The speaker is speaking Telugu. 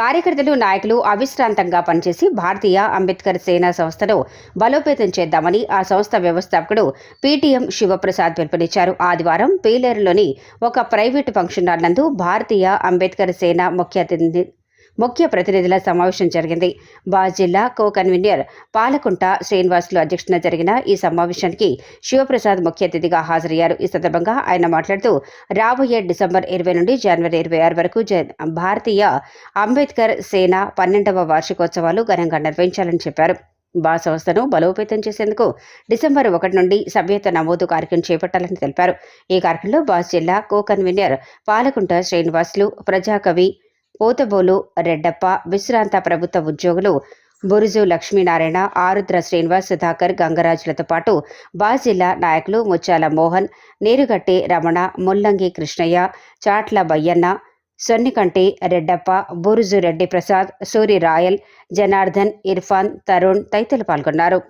కార్యకర్తలు, నాయకులు అవిశ్రాంతంగా పనిచేసి భారతీయ అంబేద్కర్ సేనా సంస్థను బలోపేతం చేద్దామని ఆ సంస్థ వ్యవస్థాపకుడు పీటీఎం శివప్రసాద్ పిలుపునిచ్చారు. ఆదివారం పీలేరులోని ఒక ప్రైవేటు ఫంక్షన్ హాల్ నందు భారతీయ అంబేద్కర్ సేన ముఖ్య ప్రతినిధుల సమావేశం జరిగింది. బాజ్ జిల్లా కో కన్వీనర్ పాలకుంట శ్రీనివాసులు అధ్యక్షతన జరిగిన ఈ సమావేశానికి శివప్రసాద్ ముఖ్య అతిథిగా హాజరయ్యారు. ఈ సందర్భంగా ఆయన మాట్లాడుతూ రాబోయే డిసెంబర్ 20 నుండి జనవరి 26 వరకు భారతీయ అంబేద్కర్ సేన 12వ వార్షికోత్సవాలు ఘనంగా నిర్వహించాలని చెప్పారు. బా సంస్థను బలోపేతం చేసేందుకు డిసెంబర్ 1 నుండి సభ్యత్వ నమోదు కార్యక్రమం చేపట్టాలని తెలిపారు. ఈ కార్యక్రమంలో బాజ్ జిల్లా కో కన్వీనర్ పాలకుంట శ్రీనివాసులు, ప్రజాకవి పోతబోలు రెడ్డప్ప, విశ్రాంత ప్రభుత్వ ఉద్యోగులు బురుజు లక్ష్మీనారాయణ, ఆరుద్ర శ్రీనివాస్, సుధాకర్, గంగరాజులతో పాటు బాజ్ జిల్లా నాయకులు ముచ్చాల మోహన్, నీరుగట్టి రమణ, ముల్లంగి కృష్ణయ్య, చాట్ల బయ్యన్న, సొన్నికంటి రెడ్డప్ప, బురుజు రెడ్డి ప్రసాద్, సూరి రాయల్, జనార్దన్, ఇర్ఫాన్, తరుణ్ తదితరులు పాల్గొన్నారు.